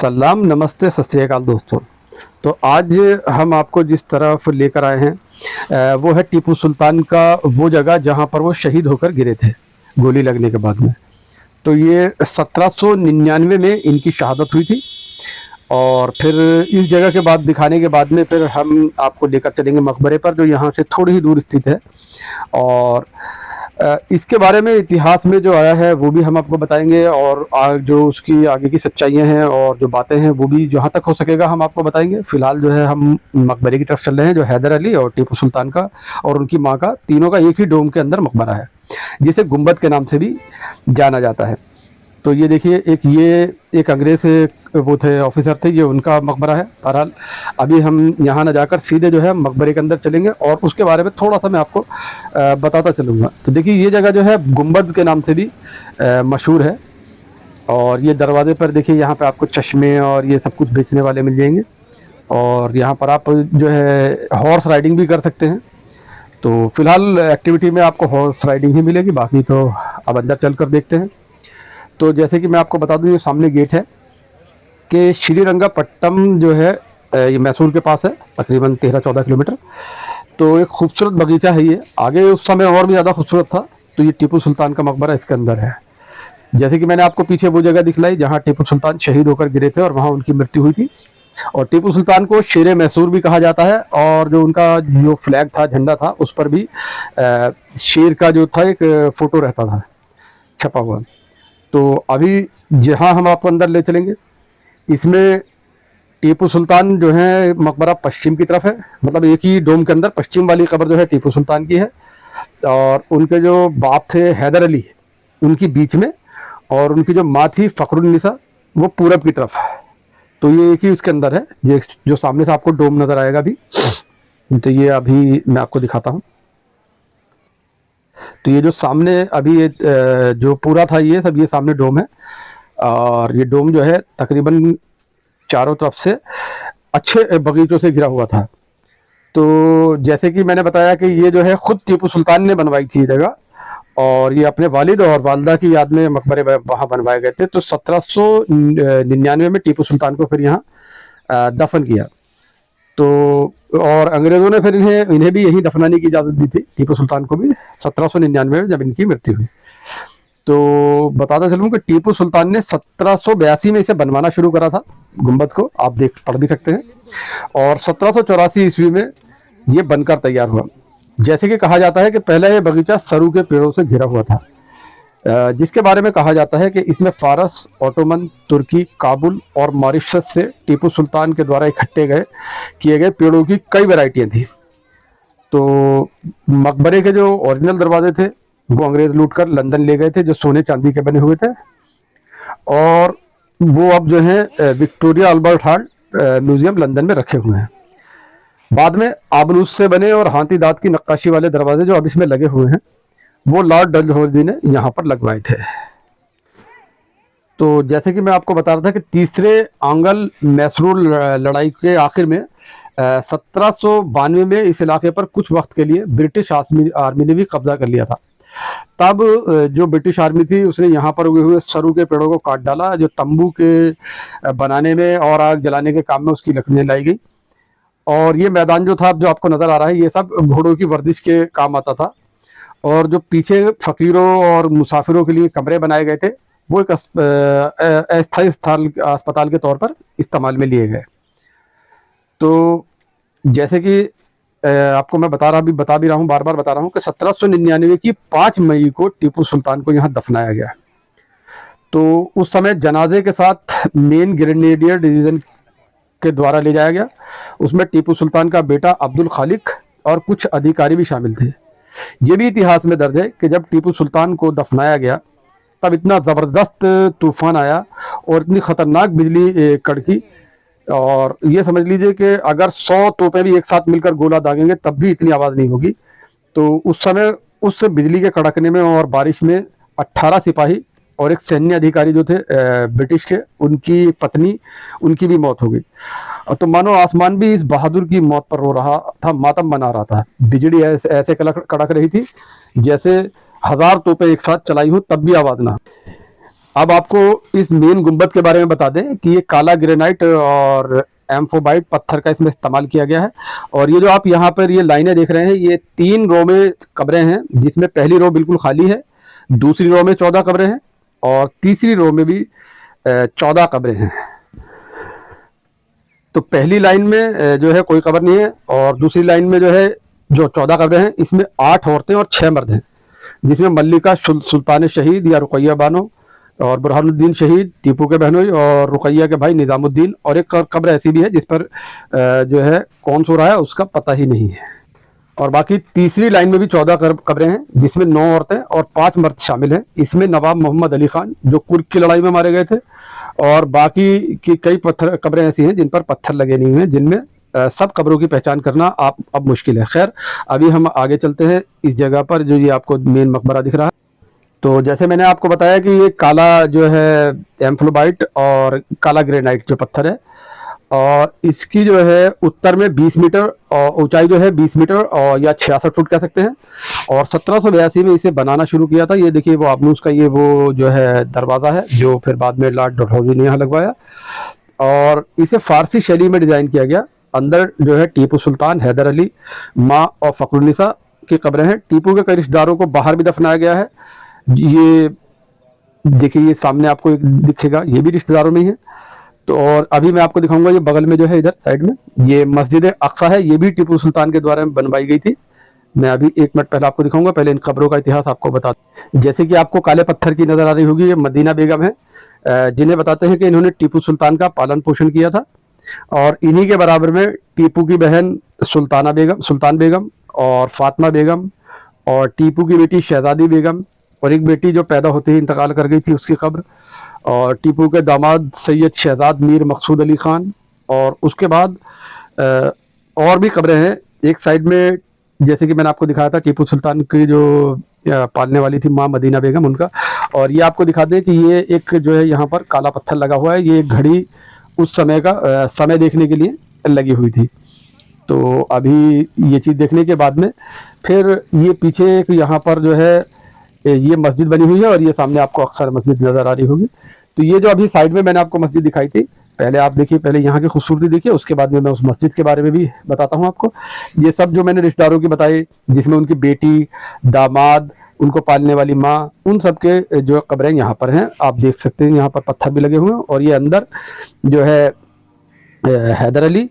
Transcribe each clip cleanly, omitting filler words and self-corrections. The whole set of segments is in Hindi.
सलाम, नमस्ते, सत श्री अकाल दोस्तों। तो आज हम आपको जिस तरफ लेकर आए हैं वो है टीपू सुल्तान का वो जगह जहाँ पर वो शहीद होकर गिरे थे गोली लगने के बाद में। तो ये 1799 में इनकी शहादत हुई थी। और फिर इस जगह के बाद दिखाने के बाद में फिर हम आपको लेकर चलेंगे मकबरे पर, जो यहाँ से थोड़ी ही दूर स्थित है। और इसके बारे में इतिहास में जो आया है वो भी हम आपको बताएंगे, और जो उसकी आगे की सच्चाइयाँ हैं और जो बातें हैं वो भी जहाँ तक हो सकेगा हम आपको बताएंगे। फिलहाल जो है हम मकबरे की तरफ चल रहे हैं, जो हैदर अली और टीपू सुल्तान का और उनकी माँ का, तीनों का एक ही डोम के अंदर मकबरा है, जिसे गुंबद के नाम से भी जाना जाता है। तो ये देखिए, एक अंग्रेज वो थे, ऑफिसर थे, ये उनका मकबरा है। बहरहाल अभी हम यहाँ ना जाकर सीधे जो है मकबरे के अंदर चलेंगे और उसके बारे में थोड़ा सा मैं आपको बताता चलूँगा। तो देखिए, ये जगह जो है गुंबद के नाम से भी मशहूर है। और ये दरवाजे पर देखिए, यहाँ पे आपको चश्मे और ये सब कुछ बेचने वाले मिल जाएंगे। और यहाँ पर आप जो है हॉर्स राइडिंग भी कर सकते हैं। तो फिलहाल एक्टिविटी में आपको हॉर्स राइडिंग ही मिलेगी, बाकी तो अब अंदर चल कर देखते हैं। तो जैसे कि मैं आपको बता दूं, ये सामने गेट है कि श्रीरंगपट्टम जो है ये मैसूर के पास है, तकरीबन 13-14 किलोमीटर। तो एक खूबसूरत बगीचा है ये, आगे उस समय और भी ज़्यादा खूबसूरत था। तो ये टीपू सुल्तान का मकबरा इसके अंदर है। जैसे कि मैंने आपको पीछे वो जगह दिखलाई जहाँ टीपू सुल्तान शहीद होकर गिरे थे और वहाँ उनकी मृत्यु हुई थी। और टीपू सुल्तान को शेर मैसूर भी कहा जाता है, और जो उनका जो फ्लैग था, झंडा था, उस पर भी शेर का जो था एक फ़ोटो रहता था छपा हुआ। तो अभी जहाँ हम आपको अंदर ले चलेंगे, इसमें टीपू सुल्तान जो है मकबरा पश्चिम की तरफ है, मतलब एक ही डोम के अंदर पश्चिम वाली कब्र जो है टीपू सुल्तान की है। और उनके जो बाप थे हैदर अली, उनकी बीच में, और उनकी जो माँ थी फ़खरुन्निसा, वो पूरब की तरफ है। तो ये एक ही उसके अंदर है। ये जो सामने से आपको डोम नज़र आएगा अभी, तो ये अभी मैं आपको दिखाता हूँ। तो ये जो सामने अभी ये जो पूरा था, ये सब ये सामने डोम है। और ये डोम जो है तकरीबन चारों तरफ से अच्छे बगीचों से घिरा हुआ था। तो जैसे कि मैंने बताया कि ये जो है खुद टीपू सुल्तान ने बनवाई थी ये जगह, और ये अपने वालिद और वालदा की याद में मकबरे वहाँ बनवाए गए थे। तो 1799 में टीपू सुल्तान को फिर यहाँ दफन किया। तो और अंग्रेज़ों ने फिर इन्हें भी यहीं दफनाने की इजाज़त दी थी, टीपू सुल्तान को भी 1799 में जब इनकी मृत्यु हुई। तो बताता चलूँ कि टीपू सुल्तान ने 1782 में इसे बनवाना शुरू करा था, गुंबद को, आप पढ़ भी सकते हैं। और 1784 ईस्वी में ये बनकर तैयार हुआ। जैसे कि कहा जाता है कि पहले ये बगीचा सरू के पेड़ों से घिरा हुआ था, जिसके बारे में कहा जाता है कि इसमें फारस, ओटोमन, तुर्की, काबुल और मॉरिशस से टीपू सुल्तान के द्वारा इकट्ठे किए गए पेड़ों की कई वैरायटियाँ थी। तो मकबरे के जो ओरिजिनल दरवाजे थे वो अंग्रेज लूटकर लंदन ले गए थे, जो सोने चांदी के बने हुए थे। और वो अब जो है Victoria Albert hall museum London में रखे हुए हैं। बाद में आबनूस से बने और हाथी दांत की नक्काशी वाले दरवाजे जो अब इसमें लगे हुए हैं, वो लॉर्ड डलहौजी ने यहाँ पर लगवाए थे। तो जैसे कि मैं आपको बता रहा था कि तीसरे आंगल मैसूर लड़ाई के आखिर में 1792 में इस इलाके पर कुछ वक्त के लिए ब्रिटिश आर्मी ने भी कब्जा कर लिया था। तब जो ब्रिटिश आर्मी थी उसने यहाँ पर उगे हुए सरू के पेड़ों को काट डाला, जो तंबू के बनाने में और आग जलाने के काम में उसकी लकड़ियाँ लाई गई। और ये मैदान जो था, जो आपको नज़र आ रहा है, ये सब घोड़ों की वर्जिश के काम आता था। और जो पीछे फ़कीरों और मुसाफिरों के लिए कमरे बनाए गए थे, वो एक अस्थायी अस्पताल के तौर पर इस्तेमाल में लिए गए। तो जैसे कि आपको मैं बता भी रहा हूँ, बार बार बता रहा हूँ कि 1799 की 5 मई को टीपू सुल्तान को यहाँ दफनाया गया। तो उस समय जनाजे के साथ मेन ग्रेनेडियर डिवीज़न के द्वारा ले जाया गया। उसमें टीपू सुल्तान का बेटा अब्दुल खालिक और कुछ अधिकारी भी शामिल थे। ये भी इतिहास में दर्ज है कि जब टीपू सुल्तान को दफनाया गया, तब इतना ज़बरदस्त तूफान आया और इतनी ख़तरनाक बिजली कड़की, और ये समझ लीजिए कि अगर 100 तोपें भी एक साथ मिलकर गोला दागेंगे तब भी इतनी आवाज़ नहीं होगी। तो उस समय उस बिजली के कड़कने में और बारिश में 18 सिपाही और एक सैन्य अधिकारी जो थे ब्रिटिश के, उनकी पत्नी, उनकी भी मौत हो गई। तो मानो आसमान भी इस बहादुर की मौत पर रो रहा था, मातम मना रहा था। बिजली ऐसे कड़क रही थी जैसे 1000 तोपें एक साथ चलाई हो तब भी आवाज़ ना। अब आपको इस मेन गुंबद के बारे में बता दें कि ये काला ग्रेनाइट और एम्फोबाइट पत्थर का इसमें इस्तेमाल किया गया है। और ये जो आप यहाँ पर ये लाइनें देख रहे हैं, ये 3 रो में कब्रें हैं, जिसमें पहली रो बिल्कुल खाली है, दूसरी रो में 14 कब्रें हैं और तीसरी रो में भी 14 कब्रें हैं। तो पहली लाइन में जो है कोई कब्र नहीं है और दूसरी लाइन में जो है जो 14 कब्रें हैं, इसमें 8 औरतें और 6 मर्द हैं, जिसमें मल्लिका सुल्तान शहीद या रुकैया बानो और बुरहानुद्दीन शहीद टीपू के बहनोई और रुकैया के भाई निज़ामुद्दीन, और एक कब्र ऐसी भी है जिस पर जो है कौन सो रहा है उसका पता ही नहीं है। और बाकी तीसरी लाइन में भी 14 कब्रें हैं, जिसमें 9 औरतें और 5 मर्द शामिल हैं। इसमें नवाब मोहम्मद अली खान जो कुर्क की लड़ाई में मारे गए थे, और बाकी की कई पत्थर कब्रें ऐसी हैं जिन पर पत्थर लगे नहीं हुए हैं, जिनमें सब कब्रों की पहचान करना आप अब मुश्किल है। खैर, अभी हम आगे चलते हैं इस जगह पर जो ये आपको मेन मकबरा दिख रहा है। तो जैसे मैंने आपको बताया कि ये काला जो है एम्फ्लोबाइट और काला ग्रेनाइट जो पत्थर है, और इसकी जो है उत्तर में 20 मीटर और ऊंचाई जो है 20 मीटर और या 66 फुट कह सकते हैं। और 1782 में इसे बनाना शुरू किया था। ये देखिए वो आपने उसका ये वो जो है दरवाज़ा है, जो फिर बाद में लॉर्ड डलहौजी ने यहाँ लगवाया, और इसे फारसी शैली में डिज़ाइन किया गया। अंदर जो है टीपू सुल्तान, हैदर अली, माँ और फ़खरुन्निसा की कब्रें हैं। टीपू के कई रिश्तेदारों को बाहर भी दफनाया गया है। ये देखिए ये सामने आपको एक दिखेगा, ये भी रिश्तेदारों में ही है। तो और अभी मैं आपको दिखाऊंगा ये बगल में जो है इधर साइड में ये मस्जिद अक्सा है, ये भी टीपू सुल्तान के द्वारा बनवाई गई थी। मैं अभी 1 मिनट पहले आपको दिखाऊंगा, पहले इन कब्रों का इतिहास आपको बता दूं। जैसे कि आपको काले पत्थर की नज़र आ रही होगी, ये मदीना बेगम है, जिन्हें बताते हैं कि इन्होंने टीपू सुल्तान का पालन पोषण किया था। और इन्हीं के बराबर में टीपू की बहन सुल्तान बेगम और फातिमा बेगम और टीपू की बेटी शहजादी बेगम और एक बेटी जो पैदा होते ही इंतकाल कर गई थी उसकी कब्र, और टीपू के दामाद सैयद शहजाद मीर मकसूद अली खान। और उसके बाद और भी कब्रें हैं एक साइड में, जैसे कि मैंने आपको दिखाया था टीपू सुल्तान की जो पालने वाली थी माँ मदीना बेगम, उनका। और ये आपको दिखा दें कि ये एक जो है यहाँ पर काला पत्थर लगा हुआ है, ये एक घड़ी उस समय का समय देखने के लिए लगी हुई थी। तो अभी ये चीज़ देखने के बाद में फिर ये पीछे एक यहाँ पर जो है ये मस्जिद बनी हुई है, और ये सामने आपको अक्सर मस्जिद नज़र आ रही होगी। तो ये जो अभी साइड में मैंने आपको मस्जिद दिखाई थी, पहले आप देखिए, पहले यहाँ की खूबसूरती देखिए, उसके बाद में मैं उस मस्जिद के बारे में भी बताता हूँ आपको। ये सब जो मैंने रिश्तेदारों की बताई, जिसमें उनकी बेटी, दामाद, उनको पालने वाली माँ, उन सब के जो कब्रें यहाँ पर हैं, आप देख सकते हैं। यहाँ पर पत्थर भी लगे हुए हैं। और ये अंदर जो है हैदर अली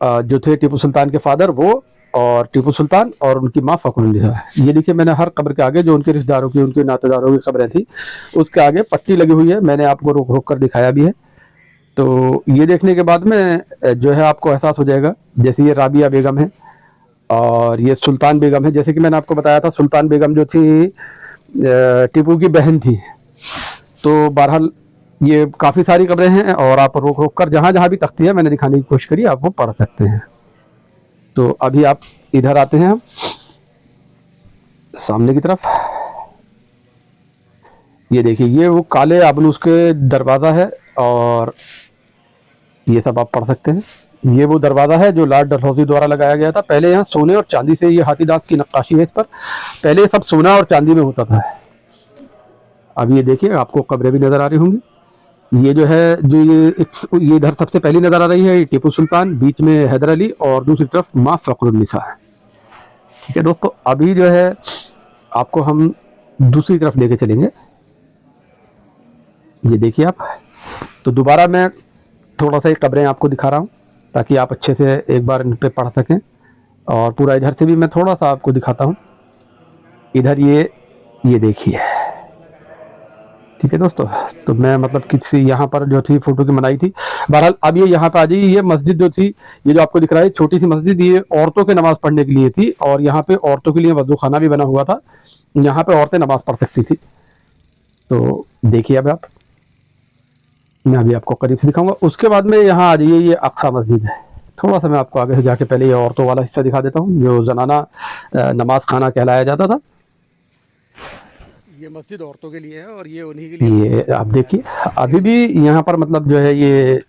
जो थे टीपू सुल्तान के फादर, वो और टीपू सुल्तान और उनकी माँ फ़खरुन्निसा। ये देखिए मैंने हर कब्र के आगे जो उनके रिश्तेदारों की, उनके नातेदारों की कब्रें थी, उसके आगे पट्टी लगी हुई है, मैंने आपको रोक रोक कर दिखाया भी है। तो ये देखने के बाद में जो है आपको एहसास हो जाएगा। जैसे ये राबिया बेगम है और ये सुल्तान बेगम है। जैसे कि मैंने आपको बताया था, सुल्तान बेगम जो थी टीपू की बहन थी। तो बहरहाल ये काफ़ी सारी कब्रें हैं, और आप रोक रोक कर जहाँ जहाँ भी तख्ती है मैंने दिखाने की कोशिश करी, आप वो पढ़ सकते हैं। तो अभी आप इधर आते हैं हम सामने की तरफ। ये देखिए ये वो काले आबनूस के दरवाज़ा है, और ये सब आप पढ़ सकते हैं। ये वो दरवाज़ा है जो लॉर्ड डलहौजी द्वारा लगाया गया था। पहले यहाँ सोने और चांदी से, ये हाथी दांत की नक्काशी है इस पर, पहले सब सोना और चांदी में होता था। अब ये देखिए आपको कब्रें भी नज़र आ रही होंगी। ये जो है जो ये इधर सबसे पहली नज़र आ रही है टीपू सुल्तान, बीच में हैदर अली और दूसरी तरफ माँ फ़खरुन्निसा है। ठीक है दोस्तों, अभी जो है आपको हम दूसरी तरफ लेके चलेंगे। ये देखिए आप, तो दोबारा मैं थोड़ा सा ये कब्रें आपको दिखा रहा हूँ ताकि आप अच्छे से एक बार इन पर पढ़ सकें। और पूरा इधर से भी मैं थोड़ा सा आपको दिखाता हूँ। इधर ये देखिए, ठीक है दोस्तों। तो मैं मतलब किसी यहाँ पर जो थी फोटो की बनाई थी। बहरहाल अब ये यहाँ पे आ जाइए। ये मस्जिद जो थी, ये जो आपको दिख रहा है छोटी सी मस्जिद, ये औरतों के नमाज पढ़ने के लिए थी, और यहाँ पे औरतों के लिए वजू खाना भी बना हुआ था। यहाँ पे औरतें नमाज पढ़ सकती थी। तो देखिए अब आप, मैं अभी आपको करीब से दिखाऊंगा। उसके बाद में यहाँ आ जाइए, ये अक्सा मस्जिद है। थोड़ा सा मैं आपको आगे से जाके पहले ये औरतों वाला हिस्सा दिखा देता हूँ, जो जनाना नमाज खाना कहलाया जाता था। ये मस्जिद औरतों के लिए है, और ये उन्हीं के लिए। ये आप देखिए अभी भी यहाँ पर मतलब जो है ये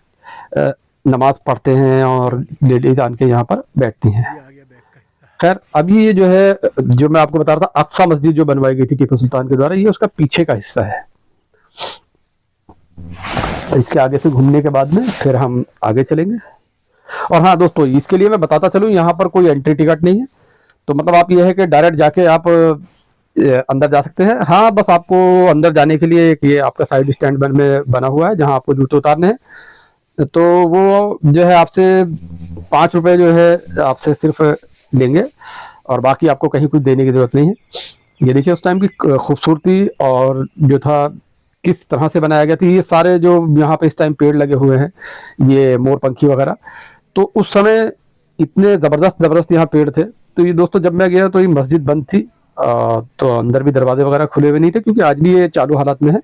नमाज पढ़ते हैं, और लेडीज आन के यहाँ पर बैठती हैं। खैर अभी ये जो है, जो मैं आपको बता रहा था, अक्सा मस्जिद जो बनवाई गई थी टीपू सुल्तान के द्वारा, ये उसका पीछे का हिस्सा है। इसके आगे से घूमने के बाद में फिर हम आगे चलेंगे। और हाँ दोस्तों, इसके लिए मैं बताता चलूँ, यहाँ पर कोई एंट्री टिकट नहीं है। तो मतलब आप ये है कि डायरेक्ट जाके आप अंदर जा सकते हैं। हाँ, बस आपको अंदर जाने के लिए एक ये आपका साइड स्टैंड में बना हुआ है जहाँ आपको जूते उतारने हैं। तो वो जो है आपसे 5 रुपये जो है आपसे सिर्फ लेंगे, और बाकी आपको कहीं कुछ देने की ज़रूरत नहीं है। ये देखिए उस टाइम की खूबसूरती और जो था किस तरह से बनाया गया था। ये सारे जो यहाँ पे इस टाइम पेड़ लगे हुए हैं, ये मोरपंखी वगैरह, तो उस समय इतने ज़बरदस्त ज़बरदस्त यहाँ पेड़ थे। तो ये दोस्तों जब मैं गया तो ये मस्जिद बंद थी, तो अंदर भी दरवाजे वगैरह खुले हुए नहीं थे, क्योंकि आज भी ये चालू हालात में है।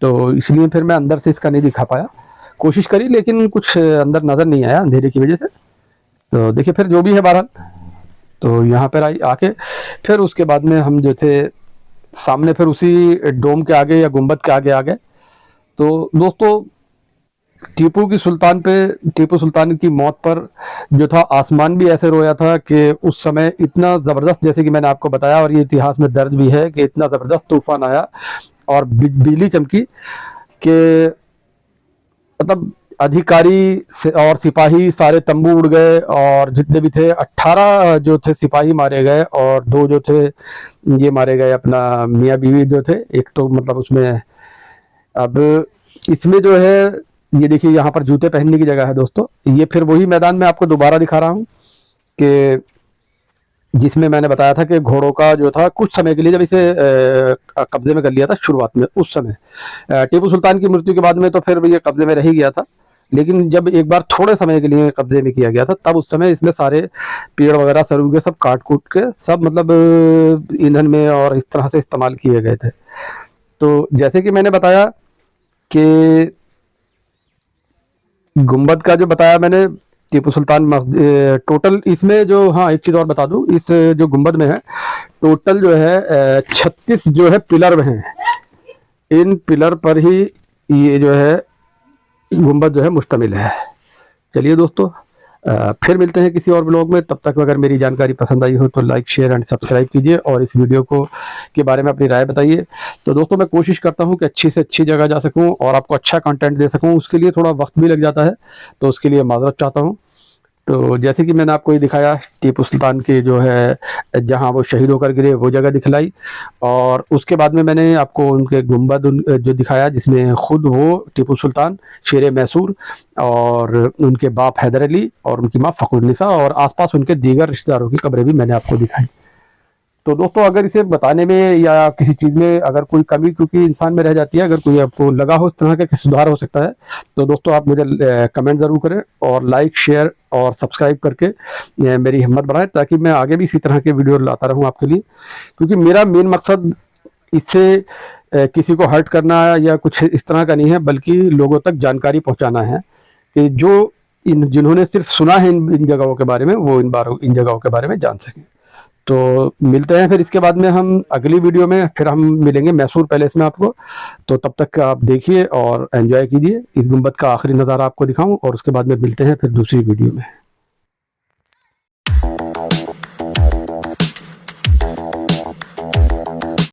तो इसलिए फिर मैं अंदर से इसका नहीं दिखा पाया, कोशिश करी लेकिन कुछ अंदर नज़र नहीं आया अंधेरे की वजह से। तो देखिए फिर जो भी है बहरहाल, तो यहाँ पर आके फिर उसके बाद में हम जो थे सामने फिर उसी डोम के आगे या गुंबद के आगे आ गए। तो दोस्तों टीपू सुल्तान की मौत पर जो था आसमान भी ऐसे रोया था कि उस समय इतना ज़बरदस्त, जैसे कि मैंने आपको बताया और ये इतिहास में दर्ज भी है कि इतना ज़बरदस्त तूफान आया और बिजली चमकी कि मतलब अधिकारी और सिपाही सारे तंबू उड़ गए, और जितने भी थे 18 जो थे सिपाही मारे गए, और 2 जो थे ये मारे गए अपना मियाँ बीवी जो थे। एक तो मतलब उसमें अब इसमें जो है ये देखिए यहाँ पर जूते पहनने की जगह है दोस्तों। ये फिर वही मैदान में आपको दोबारा दिखा रहा हूँ कि जिसमें मैंने बताया था कि घोड़ों का जो था कुछ समय के लिए जब इसे कब्जे में कर लिया था शुरुआत में, उस समय टीपू सुल्तान की मृत्यु के बाद में तो फिर ये कब्जे में रह ही गया था। लेकिन जब एक बार थोड़े समय के लिए कब्जे में किया गया था, तब उस समय इसमें सारे पेड़ वगैरह सरूगे सब काट कूट के सब मतलब ईंधन में और इस तरह से इस्तेमाल किए गए थे। तो जैसे कि मैंने बताया कि गुंबद का जो बताया मैंने, टीपू सुल्तान मस्जिद टोटल इसमें जो, हाँ एक चीज़ और बता दूं, इस जो गुंबद में है टोटल जो है 36 जो है पिलर में हैं। इन पिलर पर ही ये जो है गुंबद जो है मुश्तमिल है। चलिए दोस्तों, फिर मिलते हैं किसी और ब्लॉग में। तब तक अगर मेरी जानकारी पसंद आई हो तो लाइक शेयर एंड सब्सक्राइब कीजिए, और इस वीडियो को के बारे में अपनी राय बताइए। तो दोस्तों मैं कोशिश करता हूं कि अच्छी से अच्छी जगह जा सकूं और आपको अच्छा कंटेंट दे सकूं। उसके लिए थोड़ा वक्त भी लग जाता है, तो उसके लिए माजरत चाहता हूं। तो जैसे कि मैंने आपको ये दिखाया टीपू सुल्तान के जो है जहां वो शहीद होकर गिरे वो जगह दिखलाई, और उसके बाद में मैंने आपको उनके गुंबद जो दिखाया जिसमें खुद वो टीपू सुल्तान शेर मैसूर और उनके बाप हैदर अली और उनकी माँ फखरुन्निसा और आसपास उनके दीगर रिश्तेदारों की कब्रें भी मैंने आपको दिखाई। तो दोस्तों अगर इसे बताने में या किसी चीज़ में अगर कोई कमी क्योंकि इंसान में रह जाती है, अगर कोई आपको लगा हो इस तरह का कि सुधार हो सकता है, तो दोस्तों आप मुझे कमेंट ज़रूर करें और लाइक शेयर और सब्सक्राइब करके मेरी हिम्मत बढ़ाएं, ताकि मैं आगे भी इसी तरह के वीडियो लाता रहूं आपके लिए। क्योंकि मेरा मेन मकसद इससे किसी को हर्ट करना या कुछ इस तरह का नहीं है, बल्कि लोगों तक जानकारी पहुँचाना है कि जो जिन्होंने सिर्फ सुना है इन जगहों के बारे में, वो इन जगहों के बारे में जान सकें। तो मिलते हैं फिर इसके बाद में हम अगली वीडियो में, फिर हम मिलेंगे मैसूर पैलेस में आपको। तो तब तक आप देखिए और एंजॉय कीजिए। इस गुंबद का आखिरी नज़ारा आपको दिखाऊं और उसके बाद में मिलते हैं फिर दूसरी वीडियो में।